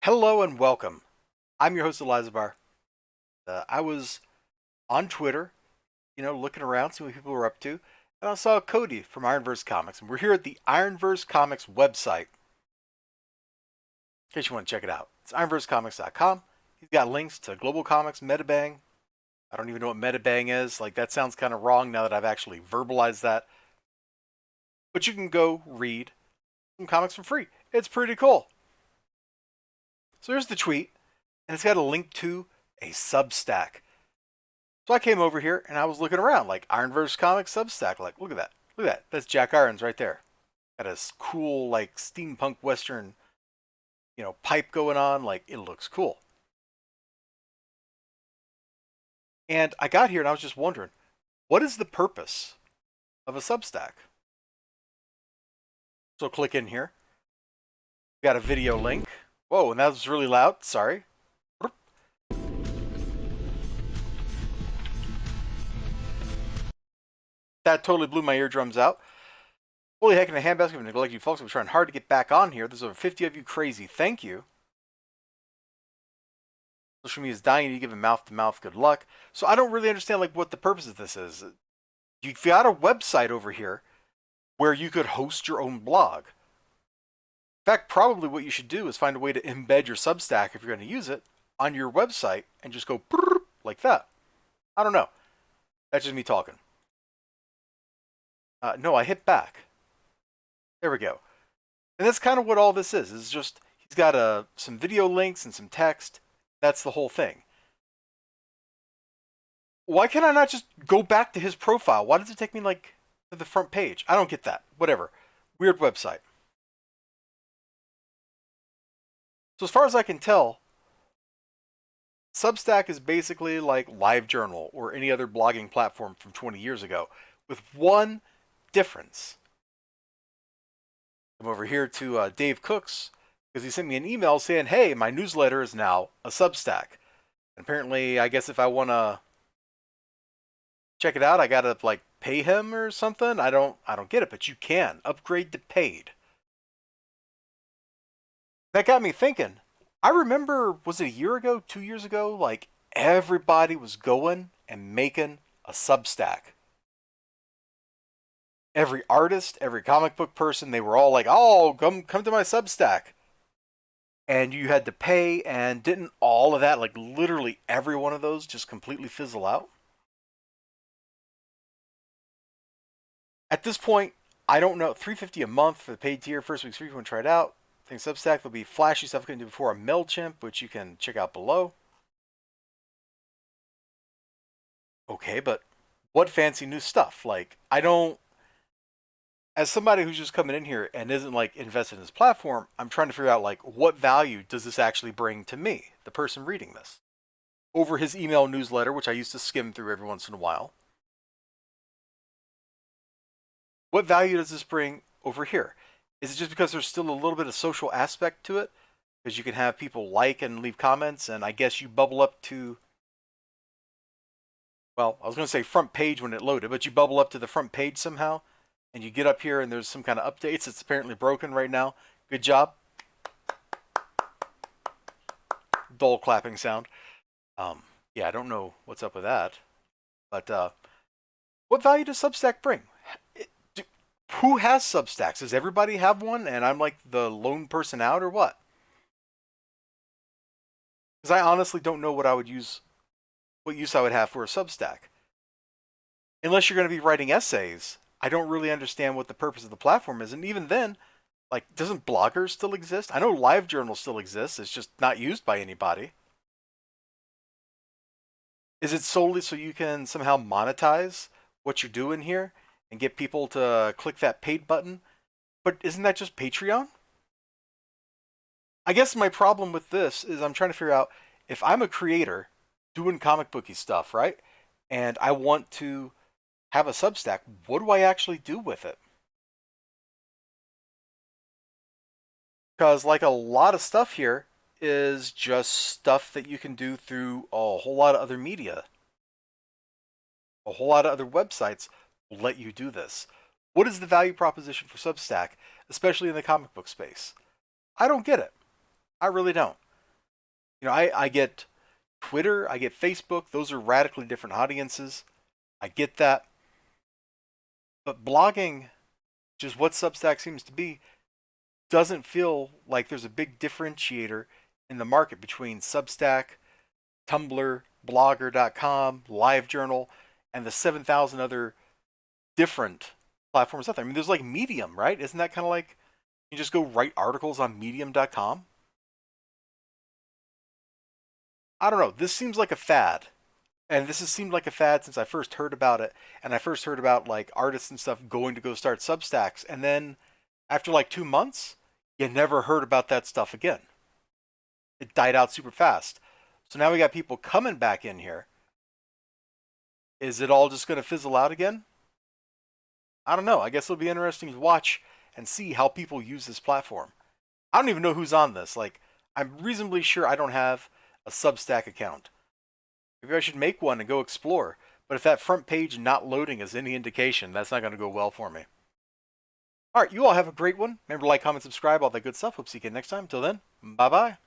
Hello and welcome. I'm your host, Elizibar. I was on Twitter, looking around, seeing what people were up to, and I saw Cody from Ironverse Comics, and we're here at the Ironverse Comics website. In case you want to check it out, it's ironversecomics.com. He's got links to Global Comics, Metabang. I don't even know what Metabang is. Like, that sounds kind of wrong now that I've actually verbalized that. But you can go read some comics for free. It's pretty cool. So here's the tweet, and it's got a link to a Substack. So I came over here and I was looking around, like Ironverse Comics Substack. Like, look at that. Look at that. That's Jack Irons right there. Got a cool, like, steampunk western, pipe going on. Like, it looks cool. And I got here and I was just wondering, what is the purpose of a Substack? So click in here. Got a video link. Whoa, and that was really loud. Sorry. That totally blew my eardrums out. Holy heck in a handbasket of neglect, you folks. I'm trying hard to get back on here. There's over 50 of you crazy. Thank you. Social media is dying. You give a mouth to mouth. Good luck. So I don't really understand like what the purpose of this is. You've got a website over here where you could host your own blog. In fact, probably what you should do is find a way to embed your Substack if you're going to use it on your website and just go like that. I don't know. That's just me talking. No, I hit back. There we go. And that's kind of what all this is. It's just, he's got some video links and some text. That's the whole thing. Why can't I not just go back to his profile? Why does it take me like to the front page? I don't get that. Whatever. Weird website. So as far as I can tell, Substack is basically like LiveJournal or any other blogging platform from 20 years ago, with one difference. I'm over here to Dave Cooks because he sent me an email saying, hey, my newsletter is now a Substack. And apparently, I guess if I want to check it out, I got to like pay him or something. I don't get it, but you can upgrade to paid. That got me thinking. I remember, was it a year ago, 2 years ago? Like everybody was going and making a Substack. Every artist, every comic book person, they were all like, oh, come to my Substack. And you had to pay, and didn't all of that, like literally every one of those, just completely fizzle out? At this point, I don't know. $3.50 a month for the paid tier. First week's free if you want to try it out. I think Substack will be flashy stuff I couldn't do before on MailChimp, which you can check out below. Okay, but what fancy new stuff? Like, I don't, as somebody who's just coming in here and isn't like invested in this platform, I'm trying to figure out like what value does this actually bring to me, the person reading this, over his email newsletter, which I used to skim through every once in a while. What value does this bring over here? Is it just because there's still a little bit of social aspect to it? Because you can have people like and leave comments, and I guess you bubble up to, well, I was going to say front page when it loaded, but you bubble up to the front page somehow, and you get up here and there's some kind of updates. It's apparently broken right now. Good job. Dull clapping sound. Yeah, I don't know what's up with that. But what value does Substack bring? Who has Substacks? Does everybody have one and I'm like the lone person out, or what? Because I honestly don't know what use I would have for a Substack. Unless you're going to be writing essays, I don't really understand what the purpose of the platform is. And even then, like, doesn't bloggers still exist? I know LiveJournal still exists. It's just not used by anybody. Is it solely so you can somehow monetize what you're doing here and get people to click that paid button? But isn't that just Patreon? I guess my problem with this is I'm trying to figure out, if I'm a creator doing comic booky stuff, right? And I want to have a Substack, what do I actually do with it? Because like a lot of stuff here is just stuff that you can do through a whole lot of other media. A whole lot of other websites will let you do this. What is the value proposition for Substack, especially in the comic book space? I don't get it. I really don't. I get Twitter, I get Facebook. Those are radically different audiences. I get that. But blogging, just what Substack seems to be, doesn't feel like there's a big differentiator in the market between Substack, Tumblr, Blogger.com, LiveJournal, and the 7,000 other different platforms out there. I mean, there's like Medium, right? Isn't that kind of like you just go write articles on Medium.com? I don't know. This seems like a fad. And this has seemed like a fad since I first heard about it. And I first heard about like artists and stuff going to go start Substacks. And then after like 2 months, you never heard about that stuff again. It died out super fast. So now we got people coming back in here. Is it all just going to fizzle out again? I don't know. I guess it'll be interesting to watch and see how people use this platform. I don't even know who's on this. Like, I'm reasonably sure I don't have a Substack account. Maybe I should make one and go explore. But if that front page not loading is any indication, that's not going to go well for me. All right, you all have a great one. Remember to like, comment, subscribe, all that good stuff. Hope to see you again next time. Till then, bye-bye.